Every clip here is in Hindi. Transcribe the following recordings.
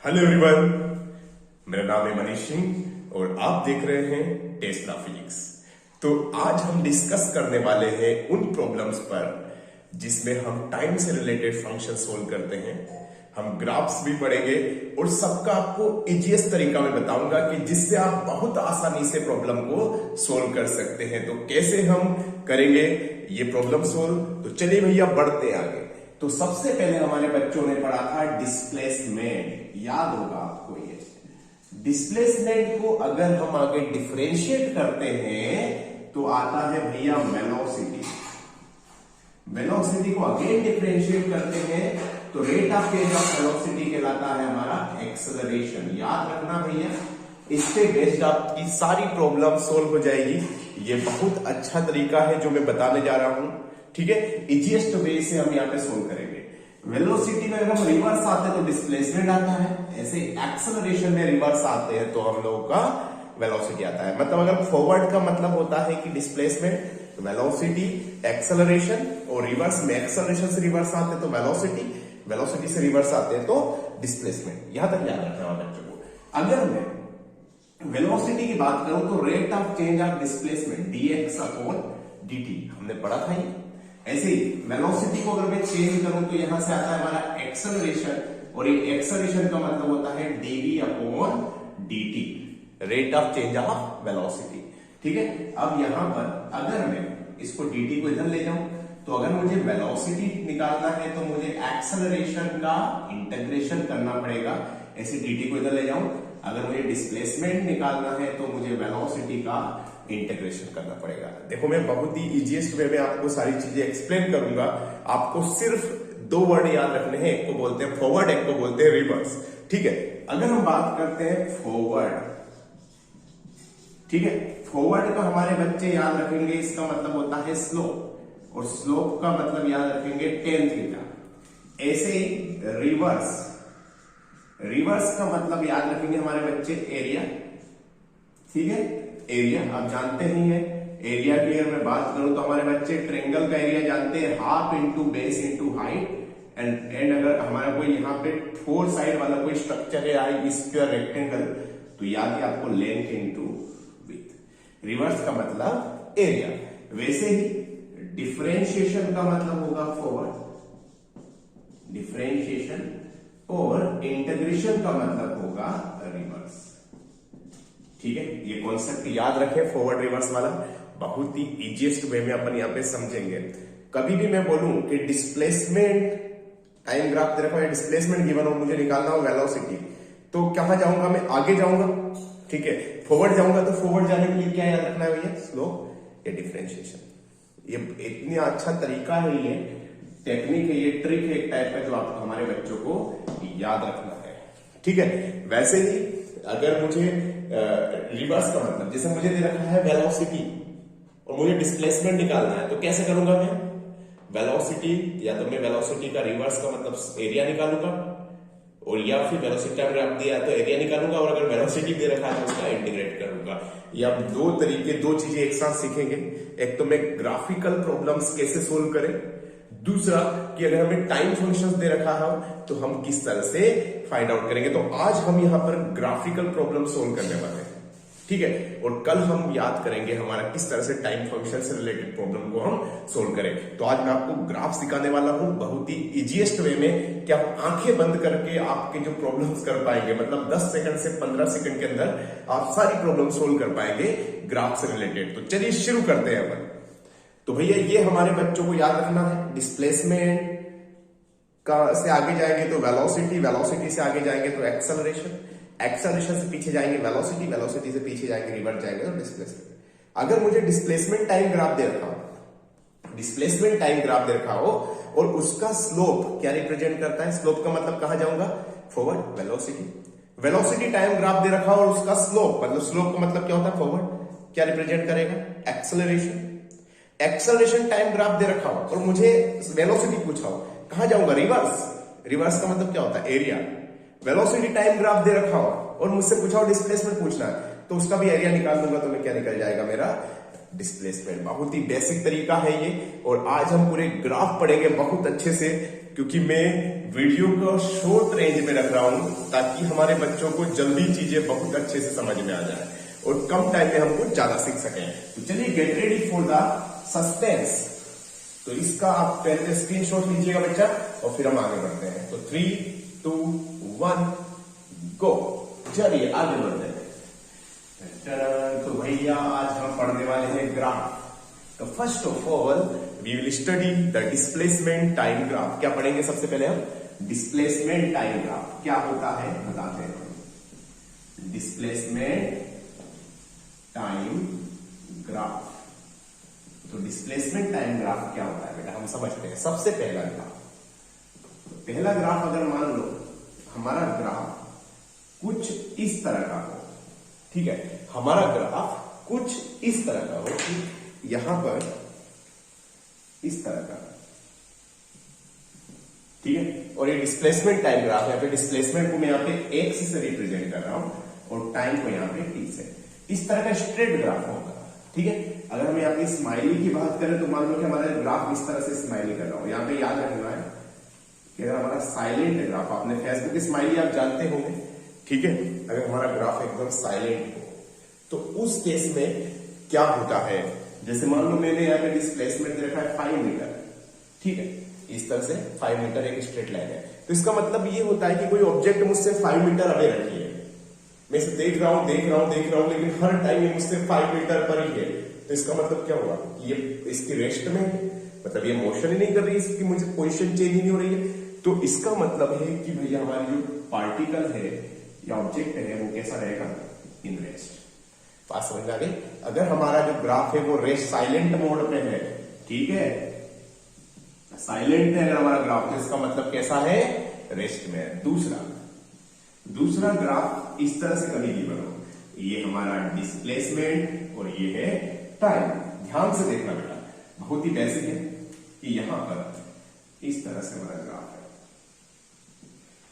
हेलो एवरीवन, मेरा नाम है मनीष सिंह और आप देख रहे हैं टेस्ला फिजिक्स। तो आज हम डिस्कस करने वाले हैं उन प्रॉब्लम्स पर जिसमें हम टाइम से रिलेटेड फंक्शन सोल्व करते हैं। हम ग्राफ्स भी पढ़ेंगे और सबका आपको इजीएस्ट तरीका मैं बताऊंगा कि जिससे आप बहुत आसानी से प्रॉब्लम को सोल्व कर सकते हैं। तो कैसे हम करेंगे ये प्रॉब्लम सोल्व, तो चलिए भैया बढ़ते आगे। तो सबसे पहले हमारे बच्चों ने पढ़ा था डिस्प्लेसमेंट, याद होगा आपको ये। डिस्प्लेसमेंट को अगर हम आगे डिफरेंशिएट करते हैं तो आता है भैया वेलोसिटी। वेलोसिटी को अगेन डिफरेंशिएट करते हैं तो rate of change of velocity कहलाता है हमारा एक्सेलरेशन। याद रखना भैया, इससे बेस्ड आपकी सारी प्रॉब्लम सोल्व हो जाएगी। ये बहुत अच्छा तरीका है जो मैं बताने जा रहा हूं, ठीक है। इजीएस्ट वे से हम यहाँ पे सोल्व करेंगे। वेलोसिटी में अगर हम रिवर्स आते हैं तो डिस्प्लेसमेंट आता है, ऐसे एक्सेलरेशन में रिवर्स आते हैं तो हम लोगों का वेलोसिटी आता है। मतलब अगर फॉरवर्ड का मतलब होता है कि डिस्प्लेसमेंट, वेलोसिटी, एक्सेलरेशन, और रिवर्स में एक्सेलरेशन से रिवर्स आते हैं तो वेलोसिटी, वेलोसिटी से रिवर्स आते हैं तो डिस्प्लेसमेंट। यहां तक याद रखना है बच्चों को। अगर मैं वेलोसिटी की बात करूं तो rate of change of displacement dx upon dt हमने पढ़ा था ये। ऐसे ही वेलोसिटी को अगर मैं चेंज करूं तो यहां से आता है हमारा एक्सेलरेशन, और ये एक्सेलरेशन का मतलब होता है dv upon dt, rate of change of velocity, ठीक है। अब यहां पर अगर मैं इसको dt को इधर ले जाऊं तो अगर मुझे वेलोसिटी निकालना है तो मुझे एक्सेलरेशन का इंटीग्रेशन करना पड़ेगा। ऐसे dt को इधर ले जाऊं, अगर मुझे डिस्प्लेसमेंट निकालना है तो मुझे वेलोसिटी का इंटीग्रेशन करना पड़ेगा। देखो मैं बहुत ही इजीएस्ट वे में आपको सारी चीजें एक्सप्लेन करूंगा। आपको सिर्फ दो वर्ड याद रखने हैं, एक को बोलते हैं फॉरवर्ड, एक को बोलते हैं रिवर्स, ठीक है। अगर हम बात करते हैं फॉरवर्ड, ठीक है, फॉरवर्ड का हमारे बच्चे याद रखेंगे, इसका मतलब होता है स्लोप, और स्लोप का मतलब याद रखेंगे टेन थीटा। ऐसे ही रिवर्स, रिवर्स का मतलब याद रखेंगे हमारे बच्चे एरिया, ठीक है। एरिया आप जानते ही हैं। एरिया की अगर मैं बात करूं तो हमारे बच्चे ट्रायंगल का एरिया जानते हैं, half into base into height. And अगर हमारा कोई यहाँ पे फोर साइड वाला कोई स्ट्रक्चर है, आई स्क्वायर रेक्टेंगल, तो याद है आपको लेंथ इंटू विड्थ। रिवर्स का मतलब एरिया। वैसे ही डिफरेंशिएशन का मतलब होगा फॉरवर्ड, डिफरेंशिएशन, और इंटीग्रेशन का मतलब होगा रिवर्स, ठीक है। ये कॉन्सेप्ट याद रखें, फॉरवर्ड रिवर्स वाला बहुत ही इजीएस्ट वे में अपन यहाँ पे समझेंगे। कभी भी मैं बोलूं कि डिस्प्लेसमेंट टाइम ग्राफ दे रखा है, डिस्प्लेसमेंट गिवन हो, मुझे निकालना हो वेलोसिटी, तो कहां जाऊंगा मैं? आगे जाऊंगा, ठीक है। फॉरवर्ड जाऊंगा तो फॉरवर्ड जाने के लिए क्या याद रखना है भैया? स्लोप या डिफरेंशिएशन। ये इतना अच्छा तरीका है, ये टेक्निक है, ये ट्रिक है एक टाइप का जो आपको हमारे बच्चों को याद रखना है, ठीक है। वैसे ही अगर मुझे रिवर्स का मतलब, जैसे मुझे दे रखा है वेलोसिटी और मुझे डिस्प्लेसमेंट निकालना है, तो कैसे करूंगा मैं? वेलोसिटी, या तो मैं वेलोसिटी का रिवर्स का मतलब एरिया निकालूंगा, और या फिर वेलोसिटी टाइम ग्राफ दिया तो एरिया निकालूंगा, और अगर वेलोसिटी दे रखा है तो उसका इंटीग्रेट करूंगा। ये आप दो तरीके, दो चीजें एक साथ सीखेंगे। एक तो मैं ग्राफिकल प्रॉब्लम्स कैसे सोल्व करें, दूसरा कि अगर हमें टाइम फंक्शंस दे रखा है तो हम किस तरह से फाइंड आउट करेंगे। तो आज हम यहां पर ग्राफिकल प्रॉब्लम सोल्व करने वाले हैं, ठीक है। और कल हम याद करेंगे हमारा किस तरह से टाइम फंक्शन से रिलेटेड प्रॉब्लम को हम सोल्व करें। तो आज मैं आपको ग्राफ सिखाने वाला हूं बहुत ही इजीएस्ट वे में, कि आप आंखें बंद करके आपके जो प्रॉब्लम्स कर पाएंगे, मतलब 10 सेकंड से 15 सेकंड के अंदर आप सारी प्रॉब्लम सोल्व कर पाएंगे ग्राफ से रिलेटेड। तो चलिए शुरू करते हैं अपन। तो भैया ये हमारे बच्चों को याद रखना है, डिस्प्लेसमेंट का से आगे जाएंगे तो वेलोसिटी, वेलोसिटी से आगे जाएंगे तो एक्सेलरेशन, एक्सेलरेशन से पीछे जाएंगे वेलोसिटी, वेलोसिटी से पीछे जाएंगे रिवर्स जाएंगे तो डिस्प्लेसमेंट। अगर मुझे डिस्प्लेसमेंट टाइम ग्राफ दे रखा हो, डिस्प्लेसमेंट टाइम ग्राफ दे रखा हो और उसका स्लोप क्या रिप्रेजेंट करता है? स्लोप का मतलब कहां जाऊंगा? Forward, velocity. Velocity time graph दे रखा हो और उसका स्लोप, मतलब स्लोप का मतलब क्या होता है? फॉरवर्ड। क्या रिप्रेजेंट करेगा? एक्सेलरेशन। एक्सेलरेशन टाइम ग्राफ दे रखा हो और मुझे वेलोसिटी पूछा हो, कहां जाऊंगा? रिवर्स। रिवर्स का मतलब क्या होता है? एरिया। वेलोसिटी टाइम ग्राफ दे रखा हो और मुझसे पूछा हो डिस्प्लेसमेंट पूछना है, तो उसका भी एरिया निकाल दूंगा तो मैं क्या निकल जाएगा? मेरा डिस्प्लेसमेंट। बहुत ही बेसिक तरीका है ये, और आज हम पूरे ग्राफ पढ़ेंगे बहुत अच्छे से, क्योंकि मैं वीडियो को शॉर्ट रेंज में रख रहा हूं ताकि हमारे बच्चों को जल्दी चीजें बहुत अच्छे से समझ में आ जाए और कम टाइम में हमको ज्यादा सीख सकें। तो चलिए get ready for the suspense. तो इसका आप पहले स्क्रीनशॉट लीजिएगा बच्चा और फिर हम आगे बढ़ते हैं। तो 3, 2, 1 गो। चलिए आगे बढ़ते हैं। तो भैया आज हम पढ़ने वाले हैं ग्राफ। तो first of all we will study the displacement time graph. क्या पढ़ेंगे सबसे पहले हम? डिस्प्लेसमेंट टाइम ग्राफ क्या होता है बताते हैं। Displacement time graph. तो डिस्प्लेसमेंट टाइम ग्राफ क्या होता है बेटा, हम समझते हैं। सबसे पहला ग्राफ अगर मान लो हमारा ग्राफ कुछ इस तरह का हो, ठीक है, हमारा ग्राफ कुछ इस तरह का हो कि यहां पर इस तरह का, ठीक है, और ये डिस्प्लेसमेंट टाइम ग्राफ है। डिस्प्लेसमेंट को मैं यहां पे एक्स से रिप्रेजेंट कर रहा हूं और टाइम को यहां पे टी से। इस तरह का स्ट्रेट ग्राफ होगा, ठीक है। अगर हम यहाँ पे स्माइली की बात करें तो मान लो कि हमारा ग्राफ इस तरह से स्माइली कर रहा हूं। यहाँ पे याद रखना है कि अगर हमारा साइलेंट ग्राफ, आपने फेसबुक की स्माइली आप जानते होंगे, ठीक है, अगर हमारा ग्राफ एकदम साइलेंट हो तो उस केस में क्या होता है, जैसे मान लो मैंने यहाँ पे डिस्प्लेसमेंट दे रखा है 5 मीटर, ठीक है, इस तरह से 5 मीटर एक स्ट्रेट लाइन है। तो इसका मतलब ये होता है कि कोई ऑब्जेक्ट मुझसे 5 मीटर अवे रखी है, मैं इसे देख रहा हूं, लेकिन हर टाइम ये मुझसे 5 मीटर पर ही है। तो इसका मतलब क्या हुआ, ये इसकी रेस्ट में है, मतलब ये मोशन ही नहीं कर रही है, इसकी मुझे पोजीशन चेंज ही नहीं हो रही है। तो इसका मतलब है कि भैया हमारी जो पार्टिकल है या ऑब्जेक्ट है वो कैसा रहेगा, इन रेस्ट। बात समझ में आ गई। अगर हमारा जो ग्राफ है वो रेस्ट साइलेंट मोड पे है, ठीक है, साइलेंट है अगर हमारा ग्राफ, तो इसका मतलब कैसा है, रेस्ट में है। दूसरा ग्राफ इस तरह से कभी नहीं बनो, ये हमारा डिस्प्लेसमेंट और ये है टाइम। ध्यान से देखना बेटा, बहुत ही बेसिक है कि यहां पर इस तरह से हमारा ग्राफ है,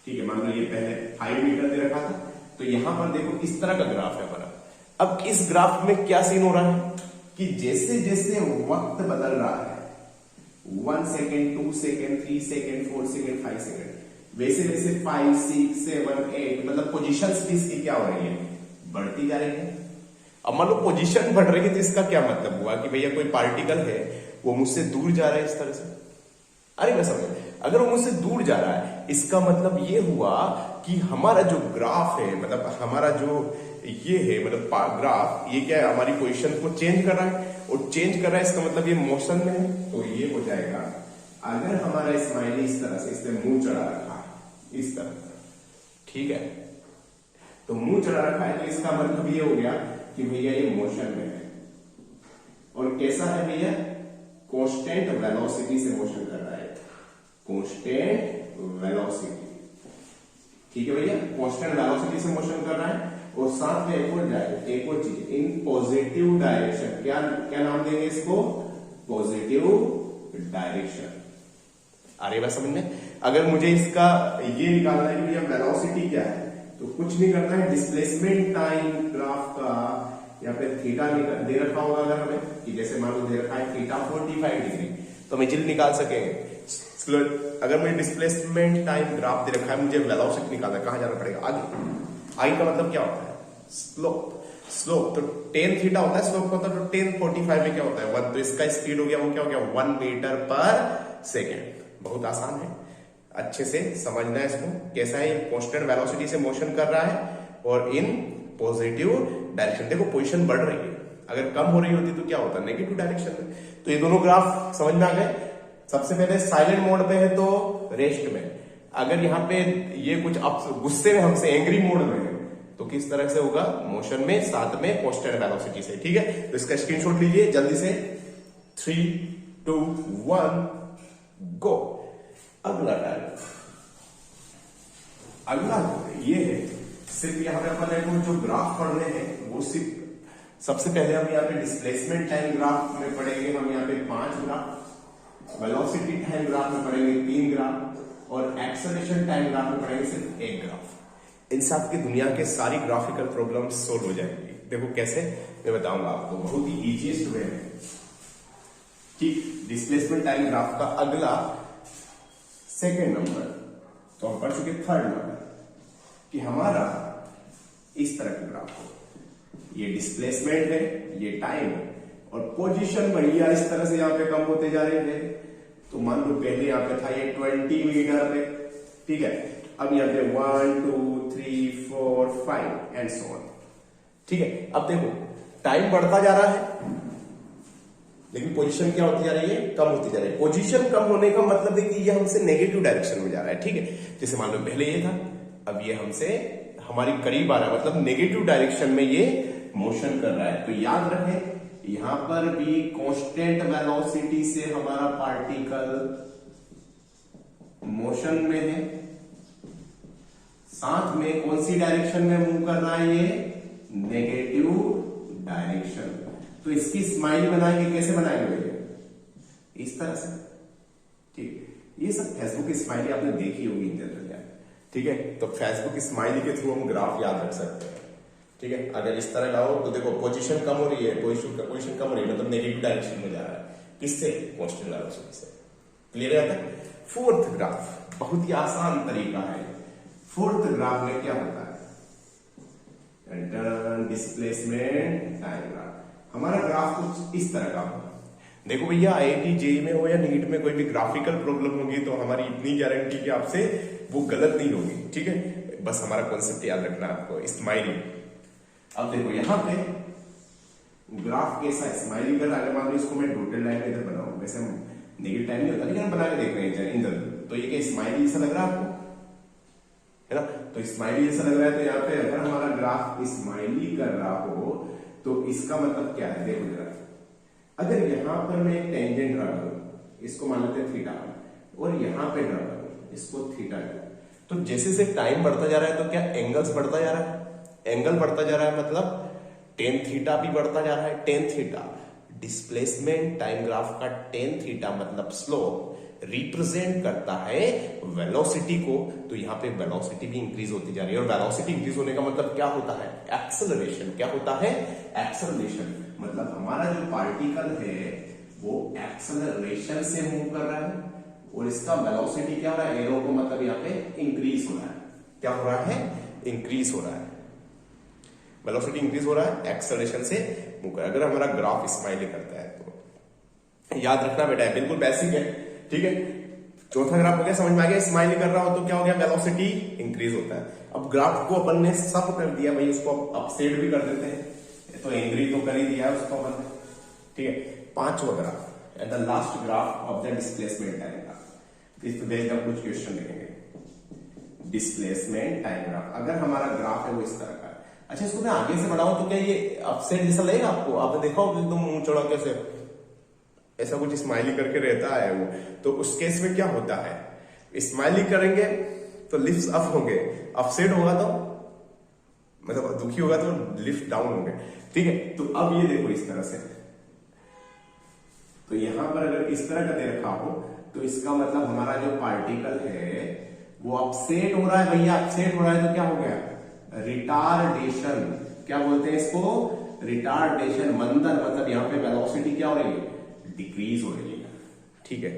ठीक है। मान लो ये पहले 5 मीटर दे रखा था, तो यहां पर देखो इस तरह का ग्राफ है हमारा। अब इस ग्राफ में क्या सीन हो रहा है कि जैसे जैसे वक्त बदल रहा है, 1 second, 2 second, 3 second, 4 second, 5 second, वैसे वैसे 5, 6, 7, 8 मतलब पोजीशंस भी इसकी क्या हो रही है, बढ़ती जा रही है। अब मान लो पोजीशन बढ़ रही है तो इसका क्या मतलब हुआ कि भैया कोई पार्टिकल है वो मुझसे दूर जा रहा है इस तरह से। अरे मैं समझ, अगर वो मुझसे दूर जा रहा है इसका मतलब ये हुआ कि हमारा जो ग्राफ है, मतलब हमारा जो ये है, मतलब ग्राफ ये क्या है, हमारी पोजीशन को चेंज कर रहा है, और चेंज कर रहा है इसका मतलब ये मोशन में है। तो ये हो जाएगा, अगर हमारा स्माइली इस तरह से, इसने मुंह चढ़ा रखा है इस तरह, ठीक है, तो मुंह चढ़ा रखा है, तो इसका मतलब ये हो गया कि भैया ये मोशन में है। और कैसा है भैया, कांस्टेंट वेलोसिटी से मोशन कर रहा है, कांस्टेंट वेलोसिटी, ठीक है भैया, कांस्टेंट वेलोसिटी से मोशन कर रहा है। और साथ में एक और चीज, इन पॉजिटिव डायरेक्शन, क्या नाम देंगे इसको, पॉजिटिव डायरेक्शन। आ रही बात समझ में? अगर मुझे इसका ये निकालना है कि भैया वेलोसिटी क्या है, तो कुछ नहीं करना है, डिस्प्लेसमेंट टाइम ग्राफ का या फिर थीटा दे रखा होगा अगर हमें, कि जैसे मान लो दे रखा है थीटा 45 डिग्री, तो हम इजीली निकाल सकेंगे। अगर मुझे डिस्प्लेसमेंट टाइम ग्राफ दे रखा है, मुझे वेलोसिटी निकालना है, कहां जाना पड़ेगा, आगे का मतलब क्या होता है, स्लोप। तो 10 थीटा होता है, स्लोप होता है, तो 10 45 में क्या होता है 1, तो इसका स्पीड हो गया, वो क्या हो गया 1 मीटर पर सेकेंड। बहुत आसान है, अच्छे से समझना है इसको। कैसा है, कांस्टेंट वेलोसिटी से मोशन कर रहा है और इन पॉजिटिव डायरेक्शन। देखो पोजीशन बढ़ रही है, अगर कम हो रही होती तो क्या होता, नेगेटिव डायरेक्शन में। तो ये दोनों ग्राफ समझ में आ गए। सबसे पहले साइलेंट मोड पे है तो रेस्ट में, अगर यहाँ पे ये कुछ अब गुस्से में हमसे एंग्री मोड में है तो किस तरह से होगा, मोशन में, साथ में कांस्टेंट वेलोसिटी से, ठीक है। तो इसका स्क्रीनशॉट लीजिए जल्दी से। 3, 2, 1 गो। अगला डायग्राम, अगला ये है, सिर्फ यहाँ पे अपन जो ग्राफ पढ़ने हैं वो सिर्फ सबसे पहले हम यहाँ पे डिस्प्लेसमेंट टाइम ग्राफ में पढ़ेंगे, हम यहाँ पे 5 ग्राफ, वेलोसिटी टाइम ग्राफ में पढ़ेंगे 3 ग्राफ, और एक्सेलरेशन टाइम ग्राफ में पढ़ेंगे सिर्फ 1 ग्राफ। इन सब की दुनिया के सारी ग्राफिकल प्रॉब्लम्स सोल्व हो जाएंगी। देखो कैसे, मैं बताऊंगा आपको, बहुत ही इजीएस्ट वे में। ठीक, डिस्प्लेसमेंट टाइम ग्राफ का अगला सेकेंड नंबर तो हम पढ़ चुके थर्ड नंबर कि हमारा इस तरह का ग्राफ हो, ये डिस्प्लेसमेंट है, ये टाइम है और पोजीशन भैया इस तरह से यहाँ पे कम होते जा रहे थे। तो मान लो पहले यहाँ पे था ये 20 मीटर पे, ठीक है, अब यहाँ पे 1 2 3 4 5 एंड सो ऑन, ठीक है। अब देखो टाइम बढ़ता जा रहा है लेकिन पोजीशन क्या होती जा रही है, कम होती जा रही है। पोजीशन कम होने का मतलब है कि ये हमसे नेगेटिव डायरेक्शन में जा रहा है, ठीक है। जैसे मान लो पहले ये था, अब ये हमसे हमारी करीब आ रहा है, मतलब नेगेटिव डायरेक्शन में ये मोशन कर रहा है। तो याद रखें यहां पर भी कांस्टेंट वेलोसिटी से हमारा पार्टिकल मोशन में है, साथ में कौन सी डायरेक्शन में मूव कर रहा है, ये नेगेटिव डायरेक्शन। तो इसकी स्माइल बनाएंगे, कैसे बनाएंगे भैया, इस तरह से, ठीक। ये सब फेसबुक स्माइली आपने देखी होगी इन जनरल यार, ठीक है। तो फेसबुक स्माइली के थ्रू हम ग्राफ याद रख सकते हैं, ठीक है। अगर इस तरह लाओ तो देखो पोजीशन कम हो रही है, पोजीशन कम हो रही है मतलब नेगेटिव डायरेक्शन में जा रहा है, किससे, कांस्टेंट वेलोसिटी से। क्लियर है? फोर्थ ग्राफ बहुत ही आसान तरीका है। फोर्थ ग्राफ में क्या होता है, डिस्प्लेसमेंट टाइम ग्राफ। हमारा ग्राफ कुछ इस तरह का होगा। देखो भैया IIT जेईई में हो या नीट में कोई भी ग्राफिकल प्रॉब्लम होगी तो हमारी इतनी गारंटी कि आपसे वो गलत नहीं होगी, ठीक है। बस हमारा कॉन्सेप्ट याद रखना आपको, स्माइली। अब देखो यहां पे ग्राफ कैसा स्माइली कर, अगर मान लो इसको मैं डॉटेड लाइन इधर बनाऊं, वैसे नेगेटिव टाइम नहीं होता लेकिन हम बना के देख रहे हैं इधर, तो ये क्या स्माइली जैसा लग रहा है आपको, है ना। तो स्माइली जैसा लग रहा है, तो यहाँ पे अगर हमारा ग्राफ स्माइली कर रहा हो तो इसका मतलब क्या है, देखो जरा। अगर यहां पर मैं एक टेंजेंट ड्रा करूं, इसको मान लेते हैं थीटा, और यहां पे ड्रा करूं इसको थीटा, तो जैसे जैसे टाइम बढ़ता जा रहा है तो क्या एंगल्स बढ़ता जा रहा है, एंगल बढ़ता जा रहा है मतलब टेन थीटा भी बढ़ता जा रहा है। Tan theta displacement time graph का टेन थीटा मतलब स्लोप रिप्रेजेंट करता है वेलोसिटी को, तो यहाँ पे वेलोसिटी भी इंक्रीज होती जा रही है। और वेलोसिटी इंक्रीज होने का मतलब क्या होता है, एक्सेलरेशन। क्या होता है, एक्सेलरेशन। मतलब हमारा जो पार्टिकल है वो एक्सेलरेशन से मूव कर रहा है और इसका वेलोसिटी क्या हो रहा है, एरो को मतलब यहाँ पे इंक्रीज हो रहा है। क्या हो रहा है, इंक्रीज हो रहा है, वेलोसिटी इंक्रीज हो रहा है, एक्सेलरेशन से मूव कर। अगर हमारा ग्राफ स्माइली करता है तो याद रखना बेटा, है बिल्कुल बेसिक है, ठीक है। चौथा ग्राफ हो गया, समझ में आ गया। स्माइली कर रहा हो तो क्या हो गया, वेलोसिटी इंक्रीज होता है। अब ग्राफ को अपन ने सब कर दिया भाई, उसको अपसेट भी कर देते हैं, तो एंग्री तो कर ही दिया उसको अपन, ठीक है। पांचवा graph and the last graph of the displacement time graph. इस पे बेस्ड कुछ क्वेश्चन देखेंगे। डिस्प्लेसमेंट टाइम ग्राफ, अगर हमारा ग्राफ है वो इस तरह का है। अच्छा, इसको मैं आगे से बढ़ाऊं तो क्या ये अपसेट जैसा लगेगा आपको? आपने देखा हो एकदम मुंह चौड़ा कैसे ऐसा कुछ स्माइली करके रहता है वो, तो उस केस में क्या होता है, स्माइली करेंगे तो लिफ्ट अप होंगे, अपसेट होगा तो मतलब दुखी होगा तो लिफ्ट डाउन होंगे, ठीक है। तो अब ये देखो इस तरह से, तो यहां पर अगर इस तरह का दे रखा हो तो इसका मतलब हमारा जो पार्टिकल है वो अपसेट हो रहा है भैया। अपसेट हो रहा है तो क्या हो गया, रिटार्डेशन। क्या बोलते हैं इसको, रिटार्डेशन। मंदन मतलब यहां पे वेलोसिटी क्या हो रही है, डिक्रीज हो रही है, ठीक है।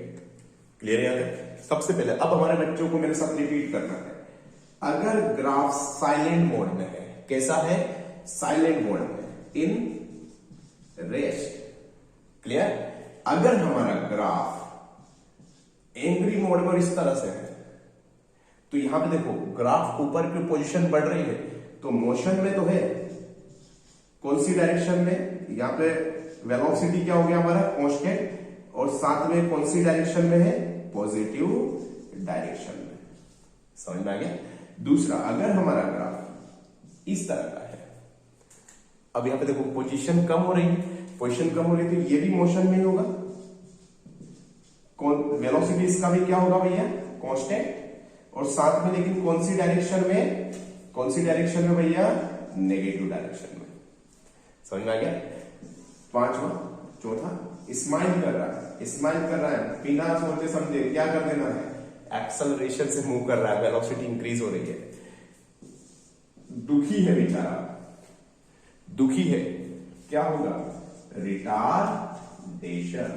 क्लियर है? सबसे पहले अब हमारे बच्चों को मेरे साथ रिपीट करना है। अगर ग्राफ साइलेंट मोड में है, कैसा है, साइलेंट मोड में, इन रेस्ट। क्लियर? अगर हमारा ग्राफ एंग्री मोड में इस तरह से है तो यहां पे देखो ग्राफ ऊपर की पोजीशन बढ़ रही है तो मोशन में तो है, कौन सी डायरेक्शन में, यहां पे वेलोसिटी क्या हो गया हमारा, कांस्टेंट, और साथ में कौन सी डायरेक्शन में है, पॉजिटिव डायरेक्शन में। समझ में आ गया? दूसरा, अगर हमारा ग्राफ इस तरह का है, अब यहां पे देखो पोजीशन कम हो रही है, पोजीशन कम हो रही है तो ये भी मोशन में ही होगा। वेलोसिटी इसका भी क्या होगा भैया, कांस्टेंट, और साथ में लेकिन कौन सी डायरेक्शन में, कौन सी डायरेक्शन में भैया, नेगेटिव डायरेक्शन में। समझ में आ गया? पांचवा, चौथा, स्माइल कर रहा है, स्माइल कर रहा है बिना सोचे समझे, क्या कर देना है, एक्सेलरेशन से मूव कर रहा है, वेलोसिटी इंक्रीज हो रही है। दुखी है बेचारा, दुखी है, क्या होगा, रिटार्डेशन।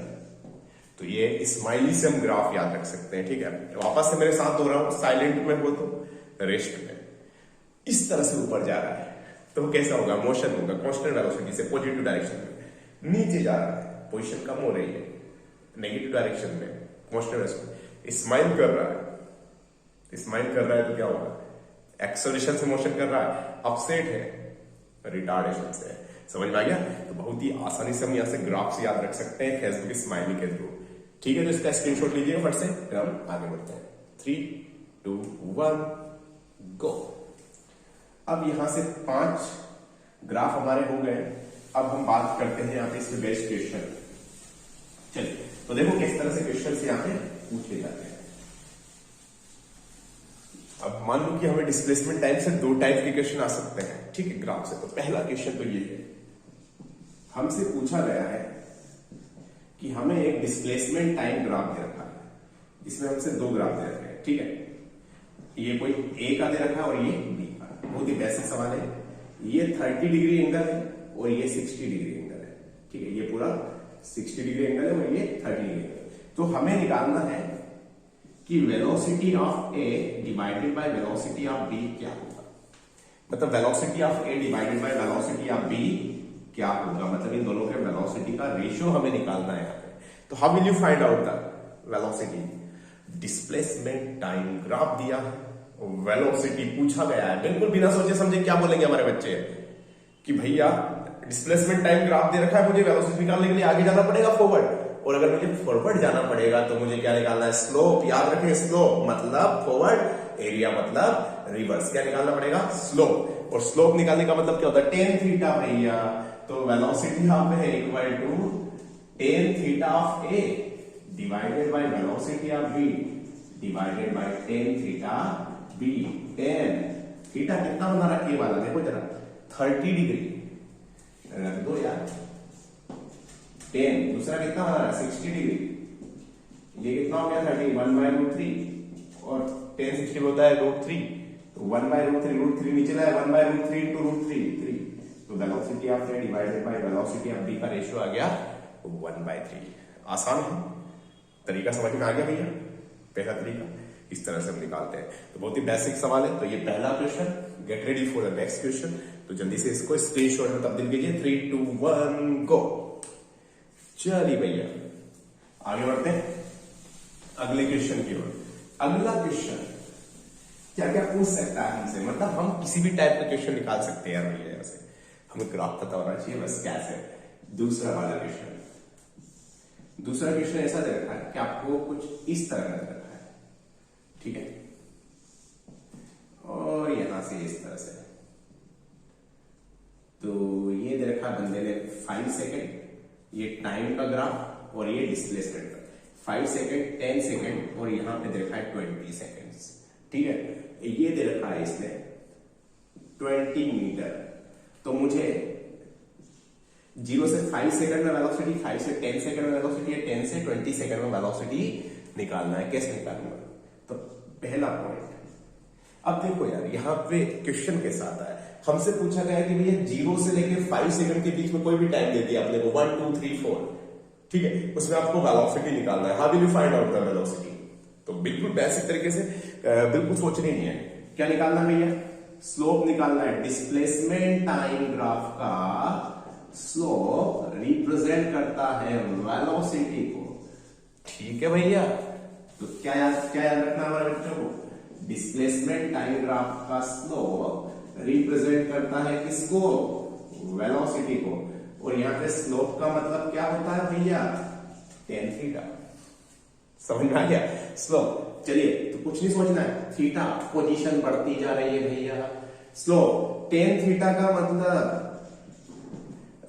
तो ये स्माइली से हम ग्राफ याद रख सकते हैं, ठीक है। वापस से मेरे साथ दोहराऊं, साइलेंट में हो तो रेस्ट में, इस तरह से ऊपर जा रहा है तो कैसा होगा, मोशन होगा कांस्टेंट वेलोसिटी से पॉजिटिव डायरेक्शन में। नीचे जा रहा है, पोजीशन कम हो रही है नेगेटिव डायरेक्शन में, कांस्टेंट वेलोसिटी। स्माइल कर रहा है, स्माइल कर रहा है तो क्या होगा, एक्सेलरेशन से मोशन कर रहा है, अपसेट है रिटार्डेशन से। समझ में आ गया? तो बहुत ही आसानी से हम यहां से ग्राफ्स याद रख सकते हैं फेसबुक स्माइली के थ्रू, ठीक है। तो इसका स्क्रीनशॉट लीजिएगा फट से, फिर हम आगे बढ़ते हैं। 3, 2, 1 गो। अब यहां से 5 ग्राफ हमारे हो गए। अब हम बात करते हैं यहाँ पे इसमें बेस्ट क्वेश्चन। चलिए तो देखो किस तरह से क्वेश्चन यहाँ पे पूछे जाते हैं। अब मान लो कि हमें डिस्प्लेसमेंट टाइम से 2 टाइप के क्वेश्चन आ सकते हैं, ठीक है, ग्राफ से। तो पहला क्वेश्चन तो ये है, हमसे पूछा गया है कि हमें एक डिस्प्लेसमेंट टाइम ग्राफ दे रखा है, इसमें हमसे 2 ग्राफ दे रखे हैं, ठीक है। ये कोई ए का दे रखा है और ये बी का। बहुत ही बेसिक सवाल है। ये 30 डिग्री एंगल है और ये 60 डिग्री एंगल है, ठीक है। ये पूरा 60 डिग्री एंगल है और ये 30 डिग्री एंगल। तो हमें निकालना है कि velocity of A divided by velocity of B क्या होगा। मतलब velocity of A divided by velocity of B क्या होगा, मतलब इन दोनों के वेलोसिटी का रेशियो हमें निकालना है यहाँ पे। तो how will you find out the velocity? Displacement time graph दिया है, वेलोसिटी पूछा गया है, बिल्कुल बिना सोचे समझे क्या बोलेंगे हमारे बच्चे कि भैया डिस्प्लेसमेंट टाइम ग्राफ दे रखा है, मुझे वेलोसिटी निकालने के लिए आगे जाना पड़ेगा फॉरवर्ड, और अगर मुझे फॉरवर्ड जाना पड़ेगा तो मुझे क्या निकालना है, स्लोप। याद रखें, स्लोप मतलब फॉरवर्ड, एरिया मतलब रिवर्स। क्या निकालना पड़ेगा, स्लोप। और स्लोप निकालने का मतलब क्या होता है, tan थीटा भैया। तो वेलोसिटी ऑफ है equal to tan theta of A divided by velocity of B divided by tan theta B. tan theta कितना बना रहा है, वाला देखो जरा, 30 डिग्री रख दो यार। 10 दूसरा कितना बना रहा है, 60 डिग्री। ये कितना हो गया, 30 1/√3 और 10 60 होता है √3, तो 1/√3 √3 नीचे लाया, 1/√3 into √3 3। तो velocity of A divided by velocity of B का रेशियो आ गया 1/3। आसान है, तरीका समझ में आ गया भैया। पहला तरीका इस तरह से हम निकालते हैं। तो बहुत ही बेसिक सवाल है। तो ये पहला question. Get ready for the next question. तो जल्दी से इसको स्क्रीनशॉट में तब्दील कीजिए। 3, 2, 1 गो। चलिए भैया आगे बढ़ते हैं अगले क्वेश्चन की ओर। अगला क्वेश्चन क्या क्या पूछ सकता है हमसे, मतलब हम किसी भी टाइप का क्वेश्चन निकाल सकते हैं यार भैया। ऐसे हमें ग्राफ पता होना चाहिए बस, कैसे। दूसरा वाला क्वेश्चन, दूसरा क्वेश्चन ऐसा दे रखा है कि आपको कुछ इस तरह का दे रखा है, ठीक है, और यहां से इस तरह से। तो ये दे रखा बंदे ने 5 सेकेंड, ये टाइम का ग्राफ और ये डिस्प्लेसमेंट का। 5 सेकेंड, 10 सेकेंड और यहां पे दे रखा है 20 सेकेंड्स, ठीक है। ये दे रखा है इसने 20 मीटर। तो मुझे 0 से 5 सेकंड में वेलोसिटी, 5 से 10 सेकंड में वेलोसिटी, 10 से 20 सेकंड में वेलोसिटी निकालना है। कैसे निकालूंगा? तो पहला पॉइंट, अब देखो यार यहाँ पे क्वेश्चन के साथ है, हमसे पूछा गया कि भैया 0 से लेकर 5 सेकंड के बीच में कोई भी टाइम दे दिया आपने को, 1, 2, 3, 4, ठीक है, उसमें आपको वेलोसिटी निकालना है। How will you find out the velocity? तो बिल्कुल बेसिक तरीके से, बिल्कुल सोचनी नहीं है। क्या निकालना है भैया? स्लोप निकालना है। डिस्प्लेसमेंट टाइम ग्राफ का स्लोप रिप्रेजेंट करता है वेलोसिटी को, ठीक है भैया। तो क्या याद रखना हमारे बच्चों को? डिस्प्लेसमेंट टाइम ग्राफ का स्लोप रिप्रेजेंट करता है किसको? वेलोसिटी को। और यहां पे स्लोप का मतलब क्या होता है भैया? tan theta. समझ में आ गया स्लोप? चलिए तो कुछ नहीं सोचना है, थीटा पोजीशन बढ़ती जा रही है भैया। स्लोप tan थीटा का मतलब,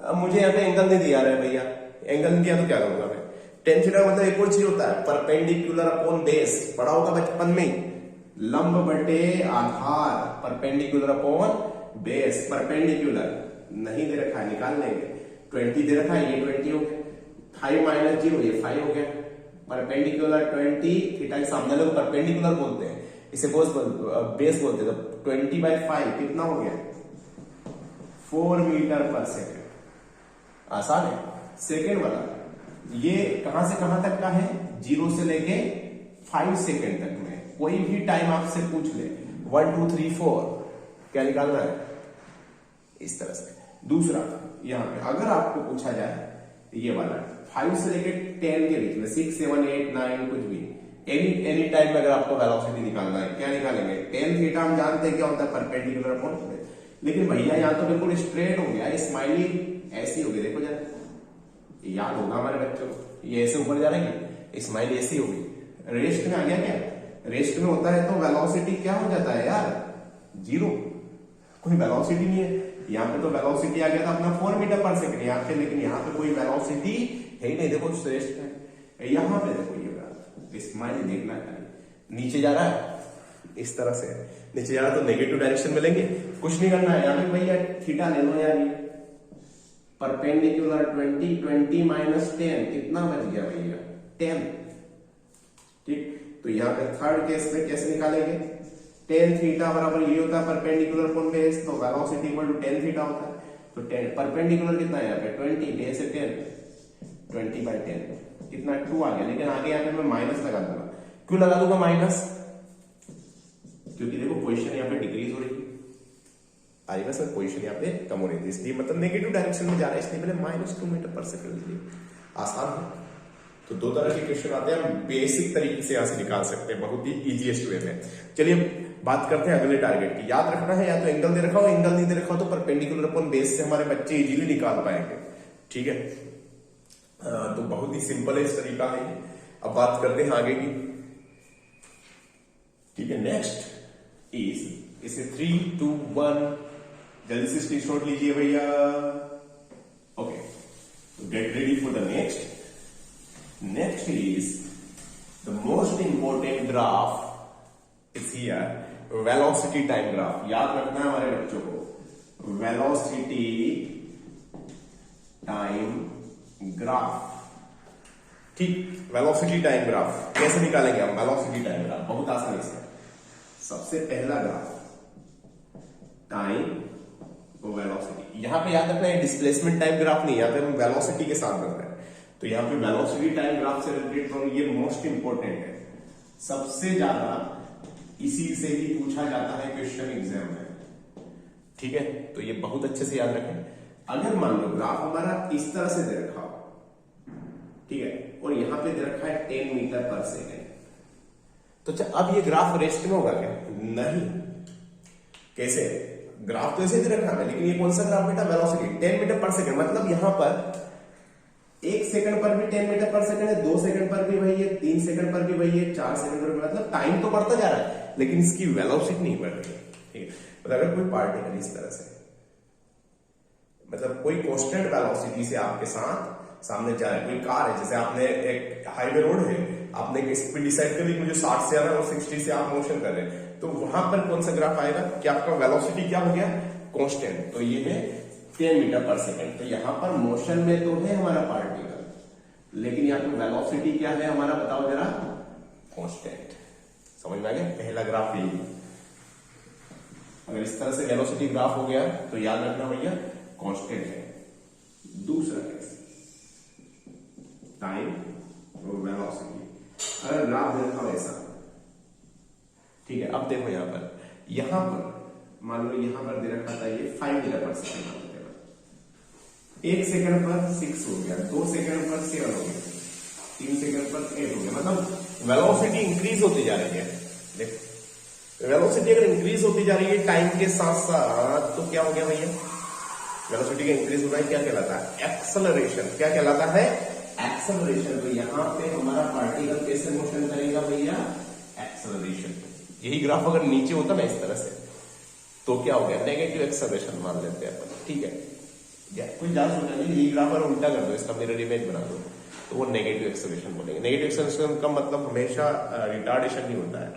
अब मुझे यहाँ पे एंगल नहीं दिया रहा है भैया, एंगल नहीं दिया तो क्या करूंगा मैं? tan थीटा मतलब एक और चीज होता है, परपेंडिकुलर अपॉन बेस। पढ़ा होगा बचपन में, लंब बटे आधार, परपेंडिकुलर अपॉन बेस। परपेंडिकुलर नहीं दे रखा है, निकाल लेंगे। 20 दे रखा है, ये 20 हो गया। 5 - 0 ये 5 हो गया। परपेंडिकुलर 20, थीटा के सामने लोग परपेंडिकुलर बोलते हैं, इसे बेस बोलते हैं। तो 20/5 कितना हो गया? 4 मीटर पर सेकेंड। आसान है। सेकेंड वाला ये कहां से कहां तक का है, 0 से लेके 5 सेकेंड तक में। कोई भी टाइम आपसे पूछ ले 1 2 3 4 क्या निकालना है, इस तरह से। दूसरा यहां पे अगर आपको पूछा जाए ये वाला 5 से लेके 10 के बीच में 6 7 8 9 कुछ भी एनी टाइम में अगर आपको वेलोसिटी निकालना है, क्या निकालेंगे, टेन थीटा हम जानते हैं क्या होता है, परपेंडिकुलर अपॉन स्पेस। लेकिन भैया यहाँ तो बिल्कुल स्ट्रेट हो गया, स्माइली ऐसी होगी, देखो जरा, याद होगा हमारे बच्चों को, ये ऐसे ऊपर जा रही है, स्माइली ऐसी होगी। रेस्ट में आ गया क्या, रेस्ट में होता है तो वेलोसिटी क्या हो जाता है यार, 0, कोई वेलोसिटी नहीं है। यहाँ पे तो वेलोसिटी आ गया था अपना 4 मीटर पर सेकंड यहाँ पे, लेकिन यहाँ पे कोई वेलोसिटी है ही नहीं, देखो रेस्ट में। यहाँ पे देखो ये स्माइली देखना है, नीचे जा रहा है इस तरह से, नीचे जा रहा है तो नेगेटिव डायरेक्शन में लेंगे, कुछ नहीं करना है। यहाँ पे भैया थीटा ले लो यार, ये परपेंडिकुलर 20 20 माइनस 10 कितना बच गया भैया, 10। ठीक, तो यहाँ पे थर्ड केस में कैसे निकालेंगे, टेन थीटा बराबर ये होता है परपेंडिकुलर अपॉन बेस, तो velocity equal to tan theta होता है। तो 10 परपेंडिकुलर कितना है यहाँ पे 20, 10 से 10 20/10 कितना 2 आ गया। लेकिन आगे यहाँ पे मैं माइनस लगा दूंगा, क्यों लगा दूंगा माइनस, क्योंकि देखो पोजीशन यहाँ पे डिक्रीज हो रही है, आई बस पोजीशन यहाँ पे कम हो रही थी, इसलिए मतलब नेगेटिव डायरेक्शन में जा रहा है, इसलिए मैंने -2 मीटर पर सेकंड लिए। आसान है। तो दो तरह के क्वेश्चन आते हैं, हम बेसिक तरीके से यहाँ से निकाल सकते हैं, बहुत ही इजीएस्ट वे में। चलिए बात करते हैं अगले टारगेट की। याद रखना है, या तो एंगल दे रखा हो, एंगल नहीं दे रखा हो तो परपेंडिकुलर अपॉन बेस से हमारे बच्चे इजीली निकाल पाएंगे। ठीक है, तो बहुत ही सिंपल है इस तरीका है। अब बात करते हैं आगे की। ठीक है, नेक्स्ट इज इसे 3 2 1 जल्दी से स्क्रीनशॉट लीजिए भैया। Okay, get ready for the next. Next is the most important graph is here, velocity time graph. याद रखना है हमारे बच्चों को, वेलोसिटी टाइम ग्राफ। ठीक, वेलोसिटी टाइम ग्राफ कैसे निकालेंगे हम, वेलोसिटी टाइम ग्राफ बहुत आसानी से। सबसे पहला ग्राफ टाइम वेलोसिटी, यहां पे याद रखना है डिस्प्लेसमेंट टाइम ग्राफ नहीं, यहां पे हम वेलोसिटी के साथ बन रहे हैं, तो यहां पे वेलोसिटी टाइम ग्राफ से रिलेटेड तो ये मोस्ट इंपॉर्टेंट है, सबसे ज्यादा इसी से ही पूछा जाता है क्वेश्चन एग्जाम में। ठीक है, तो ये बहुत अच्छे से याद रखें। अगर मान लो ग्राफ हमारा इस तरह से दे रखा हो, ठीक है, और यहां पे दे रखा है 10 मीटर पर सेकेंड, तो अब ये ग्राफ रेस्ट में होगा क्या, नहीं। कैसे, ग्राफ तो ऐसे दे रखा है, लेकिन ये कौन सा ग्राफ बेटा, वेलोसिटी 10 मीटर पर सेकेंड, मतलब यहां पर 1 सेकंड पर भी 10 मीटर पर सेकंड है, 2 सेकंड पर भी वही है, 3 सेकंड पर भी वही है, 4 सेकंड पर भी, मतलब टाइम तो बढ़ता जा रहा है, लेकिन इसकी वेलोसिटी नहीं बढ़ रही है। ठीक है, मतलब अगर कोई पार्टिकल इस तरह से, मतलब कोई कांस्टेंट वेलोसिटी से आपके साथ सामने जा रहा है, कोई कार है, जैसे आपने एक हाईवे रोड है, आपने एक स्पीड डिसाइड कर ली, मुझे 60 से आना है और 60 से आप मोशन कर रहे हैं, तो वहां पर कौन सा ग्राफ आएगा कि आपका वेलोसिटी क्या हो गया, कांस्टेंट, तो ये है 10 मीटर पर सेकंड। तो यहां पर मोशन में तो है हमारा पार्टिकल, लेकिन यहाँ पे वेलोसिटी क्या है हमारा, बताओ जरा, कांस्टेंट। समझ में आ गया, पहला ग्राफ यही। अगर इस तरह से वेलोसिटी ग्राफ हो गया तो याद रखना भैया कांस्टेंट है। दूसरा केस टाइम और वेलोसिटी, अगर ग्राफ देखा वैसा, ठीक है, अब देखो यहां पर मान लो यहां पर दे रखा था ये 5 मीटर पर सेकंड, 1 सेकंड पर 6 हो गया, 2 सेकंड पर 7 हो गया, 3 सेकंड पर 8 हो गया, मतलब वेलोसिटी इंक्रीज होती जा रही है। देखो वेलोसिटी अगर इंक्रीज होती जा रही है टाइम के साथ साथ, तो क्या हो गया भैया, वेलोसिटी का इंक्रीज होना है, क्या कहलाता है, एक्सेलरेशन। क्या कहलाता है, एक्सेलरेशन। तो यहां पे हमारा पार्टिकल कैसे मोशन करेगा भैया, एक्सेलरेशन। यही ग्राफ अगर नीचे होता ना इस तरह से, तो क्या हो गया, नेगेटिव एक्सेलरेशन मान लेते हैं अपन। ठीक है, कोई ज्यादा सोचा नहीं, यही ग्राफ अगर उल्टा कर दो, इसका मिरर इमेज बना दो, तो वो नेगेटिव एक्सेलरेशन बोलेंगे। नेगेटिव एक्सेलरेशन का मतलब हमेशा रिटार्डेशन नहीं होता है,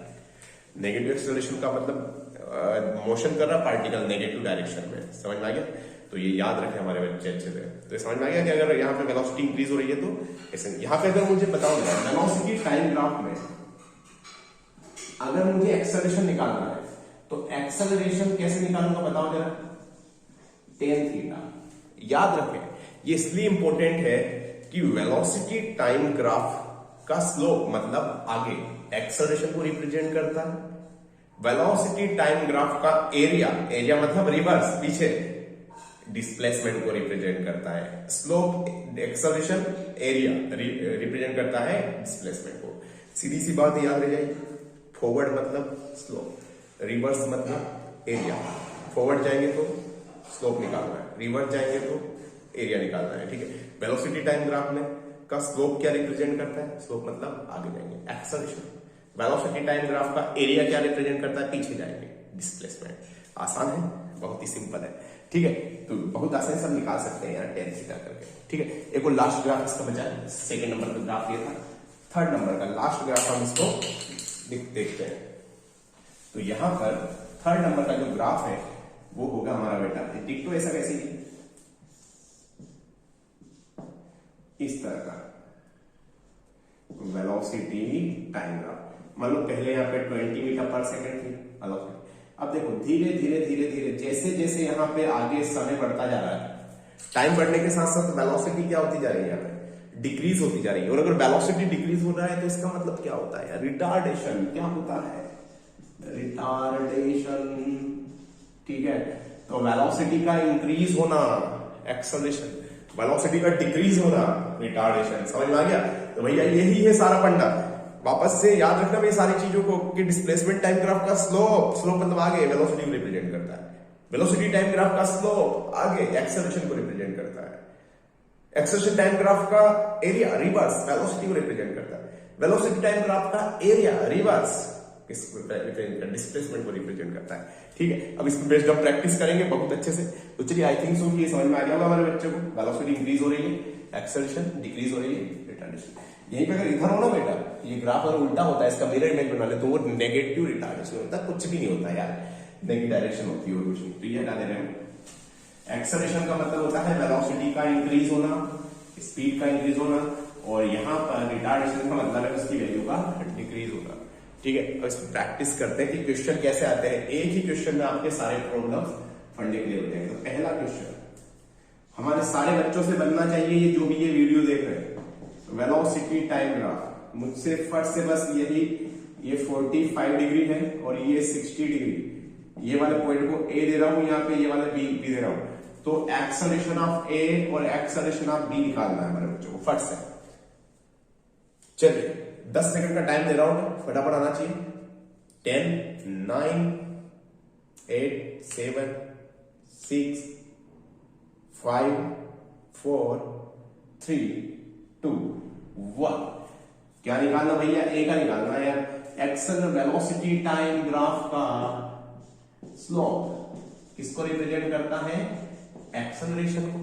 नेगेटिव एक्सेलरेशन का मतलब मोशन कर रहा पार्टिकल नेगेटिव डायरेक्शन में। समझ में आ गया, तो ये याद रखें हमारे बच्चे अच्छे से। तो समझ में आ गया कि अगर यहाँ पे वेलोसिटी इंक्रीज हो रही है तो ऐसे, यहाँ पे अगर मुझे बताओ वेलोसिटी टाइम ग्राफ में अगर मुझे एक्सेलरेशन निकालना है, तो एक्सेलरेशन कैसे निकालूंगा बताओ जरा, 10 थीटा। याद रखें ये इसलिए इंपॉर्टेंट है कि वेलोसिटी टाइम ग्राफ का स्लोप मतलब आगे एक्सेलरेशन को रिप्रेजेंट करता है, वेलोसिटी टाइम ग्राफ का एरिया, एरिया मतलब रिवर्स पीछे, डिस्प्लेसमेंट को रिप्रेजेंट करता है, स्लोप एक्सेलरेशन एरिया रिप्रेजेंट करता है डिस्प्लेसमेंट को। सीधी सी बात याद रह जाएगी, फॉरवर्ड मतलब स्लोप, रिवर्स मतलब एरिया। फॉरवर्ड जाएंगे तो स्लोप निकालना है, रिवर्स जाएंगे तो एरिया निकालना है, ठीक है। वेलोसिटी टाइम ग्राफ में का स्लोप क्या रिप्रेजेंट करता है, स्लोप मतलब आगे जाएंगे एक्सेलरेशन, वेलोसिटी टाइम ग्राफ का एरिया क्या रिप्रेजेंट करता है, पीछे जाएंगे डिस्प्लेसमेंट। आसान है, बहुत ही सिंपल है, ठीक है। तो बहुत आसानी से हम निकाल सकते हैं यार टेन थीटा करके, ठीक है। एक और लास्ट ग्राफ इसका बचा है, सेकंड नंबर का ग्राफ ये था, थर्ड नंबर का लास्ट ग्राफ हम इसको देखते हैं। तो यहां पर थर्ड नंबर का जो ग्राफ है वो होगा हमारा बेटा डिक्टो ऐसा कैसे ही इस तरह का वेलोसिटी टाइम ग्राफ। मान लो पहले यहाँ पे 20 मीटर पर सेकंड थी वेलोसिटी, अब देखो धीरे धीरे धीरे धीरे जैसे जैसे यहाँ पे आगे समय बढ़ता जा रहा है, टाइम बढ़ने के साथ साथ वेलोसिटी क्या होती जा रही है, यहाँ पे डिक्रीज होती जा रही है। और अगर वेलोसिटी डिक्रीज हो रहा है तो इसका मतलब क्या होता है, रिटार्डेशन। क्या होता है, रिटार्डेशन, ठीक है। तो वेलोसिटी का इंक्रीज होना एक्सेलरेशन, वेलोसिटी का डिक्रीज होना रिटार्डेशन। समझ में आ गया? तो भैया यही है सारा पंडा। वापस से याद रखना ये सारी चीजों को कि डिस्प्लेसमेंट टाइम ग्राफ का स्लोप, स्लोप मतलब आगे वेलोसिटी को रिप्रेजेंट करता है, वेलोसिटी टाइम ग्राफ का स्लोप आगे एक्सेलरेशन को रिप्रेजेंट करता है, एक्सेलरेशन टाइम ग्राफ का एरिया रिवर्स वेलोसिटी को रिप्रेजेंट करता है, वेलोसिटी टाइम ग्राफ का एरिया रिवर्स डिस्प्लेसमेंट को रिप्रेजेंट करता है, ठीक है। अब इसमें बेस्ड हम प्रैक्टिस करेंगे बहुत अच्छे से। तो चलिए आई थिंक सो ये समझ में आ गया होगा हमारे बच्चे को, वेलोसिटी इंक्रीज हो रही है, एक्सेलरेशन डिक्रीज हो रही है, रिटार्डेशन। यहीं पे अगर इधर हो ना बेटा, ये ग्राफ अगर उल्टा होता है, इसका मिरर इमेज बना ले तो वो नेगेटिव रिटार्डेशन होता है, कुछ भी नहीं होता यार, नेगेटिव डायरेक्शन होती है और कुछ नहीं। तो ये डाले रहे हैं। एक्सेलरेशन का मतलब होता है वेलोसिटी का इंक्रीज होना, स्पीड का इंक्रीज होना, और यहाँ पर रिटार्डेशन का मतलब है उसकी वैल्यू का डिक्रीज होना, ठीक है। अब इसमें प्रैक्टिस करते हैं कि क्वेश्चन कैसे आते हैं। एक ही क्वेश्चन में आपके सारे प्रॉब्लम्स फंडे क्लियर हो जाएंगे। तो पहला क्वेश्चन हमारे सारे बच्चों से बनना चाहिए, ये जो भी ये वीडियो देख रहे हैं, वेलोसिटी टाइम ग्राफ मुझसे फर्स्ट से बस यही, ये 45 डिग्री है और ये 60 डिग्री, ये वाले पॉइंट को ए दे रहा हूं, यहाँ पे ये वाले बी दे रहा हूं। तो एक्सेलरेशन ऑफ ए और एक्सेलरेशन ऑफ बी निकालना है हमारे बच्चों को फट से। चलिए 10 सेकंड का टाइम दे रहा हूं, फटाफट आना चाहिए। 10 9 8 7 6 5 4 3 2 1। क्या निकालना भैया, ए का निकालना है यार। एक्सेल वेलोसिटी टाइम ग्राफ का स्लोप किसको रिप्रेजेंट करता है, एक्सेलरेशन को।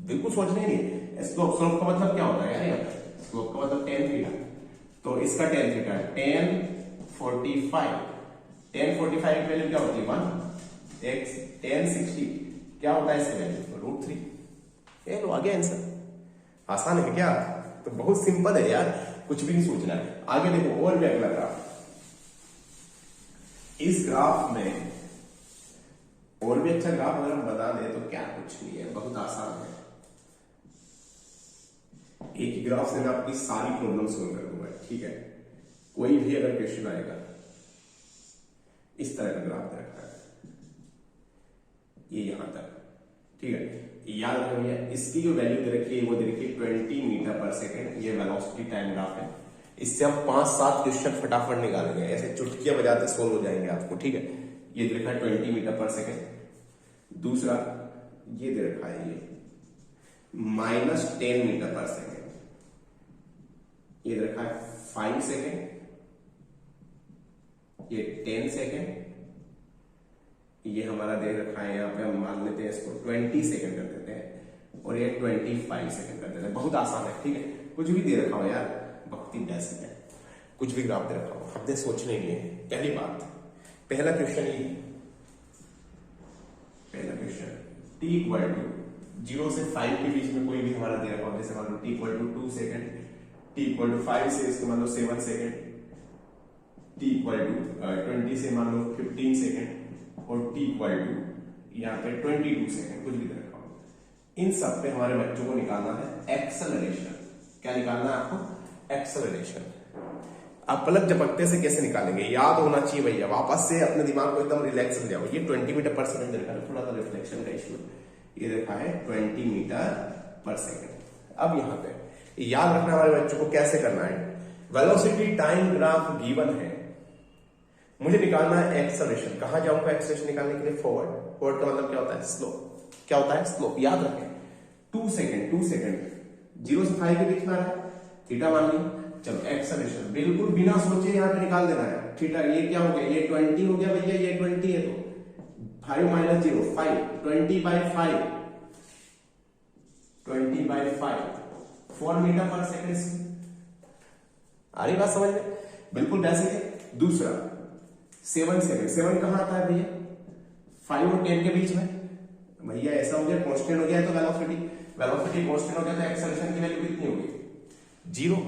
बिल्कुल सोचने नहीं है। स्लोप, स्लोप का मतलब क्या होता है यार, स्लोप का मतलब tan थीटा। तो इसका tan थीटा है tan 45, tan 45 की वैल्यू क्या होती है 1 x, tan 60 क्या होता है इसकी वैल्यू √3। ये लो आ गया आंसर। आसान है क्या? तो बहुत सिंपल है यार, कुछ भी नहीं सोचना है। आगे देखो और भी अगला ग्राफ। इस ग्राफ में और भी अच्छा ग्राफ अगर हम बता दें तो क्या कुछ नहीं है, बहुत आसान है। एक ही ग्राफ से मैं आपकी सारी प्रॉब्लम सोल्व कर दूंगा, ठीक है। कोई भी अगर क्वेश्चन आएगा इस तरह का ग्राफ दे रखा है, ये यहां तक, ठीक है। याद रखो भैया, इसकी जो वैल्यू दे रखी है वो दे रखी है 20 मीटर पर सेकेंड। ये वेलोसिटी टाइम ग्राफ है। इससे हम 5-7 क्वेश्चन फटाफट निकालेंगे, ऐसे चुटकियां बजाते सोल्व हो जाएंगे आपको, ठीक है। ये दे रखा है 20 मीटर पर सेकेंड। दूसरा ये दे रखा है ये -10 मीटर पर सेकेंड। ये दे रखा है 5 सेकेंड, ये 10 सेकेंड, ये हमारा दे रखा है यहाँ पे, हम मान लेते हैं इसको 20 सेकंड कर देते हैं, और ये 25 सेकंड कर देते हैं। बहुत आसान है, ठीक है। कुछ भी दे रखा हो यार, बहुत ही बेसिक है। कुछ भी ग्राफ दे रखा हो, हमने सोचने नहीं है। पहली बात, पहला क्वेश्चन ये, पहला क्वेश्चन t इक्वल टू 0 से 5 के बीच में कोई भी हमारा दे रखा हो, जैसे मान लो t equal to 2 second, t equal to 5 से इसको मान लो 7 सेकंड, t इक्वल टू 20 से मान लो 15 सेकंड, और t इक्वल टू यहाँ पे 22 सेकंड, कुछ भी दे रखा हो। इन सब पे हमारे बच्चों को निकालना है एक्सेलरेशन। क्या निकालना है आपको? एक्सेलरेशन। आप पलक झपकते से कैसे निकालेंगे याद होना चाहिए भैया, वापस से अपने दिमाग को एकदम रिलैक्स हो जाओ। ये 20 मीटर पर सेकंड देखा है, थोड़ा सा रिफ्लेक्शन का इशू, ये देखा है 20 मीटर पर सेकंड। अब यहाँ पे याद रखना हमारे बच्चों को कैसे करना है। वेलोसिटी टाइम ग्राफ गिवन है, मुझे निकालना है एक्सेलरेशन। कहां जाऊंगा एक्सेलरेशन निकालने के लिए? फॉरवर्ड। फॉरवर्ड का मतलब क्या होता है? स्लोप। क्या होता है? स्लोप। याद रखें 2 सेकंड 0 से 5 के बीच में आ रहा है, थीटा मान ली। चलो एक्सेलरेशन बिल्कुल बिना सोचे यहां पे निकाल देना है। थीटा ये क्या हो गया? ये 20 हो गया भैया, ये 20 है तो 5 माइनस 0 5, 20/5 4 मीटर पर सेकंड। आ रही बात समझ में? बिल्कुल वैसे है। दूसरा 7 सेकंड, 7 कहां आता है भैया? 5 और 10 के बीच में। भैया ऐसा हो गया कांस्टेंट हो गया तो वेलोसिटी कांस्टेंट हो गया तो एक्सेलरेशन की वैल्यू कितनी होगी? 0।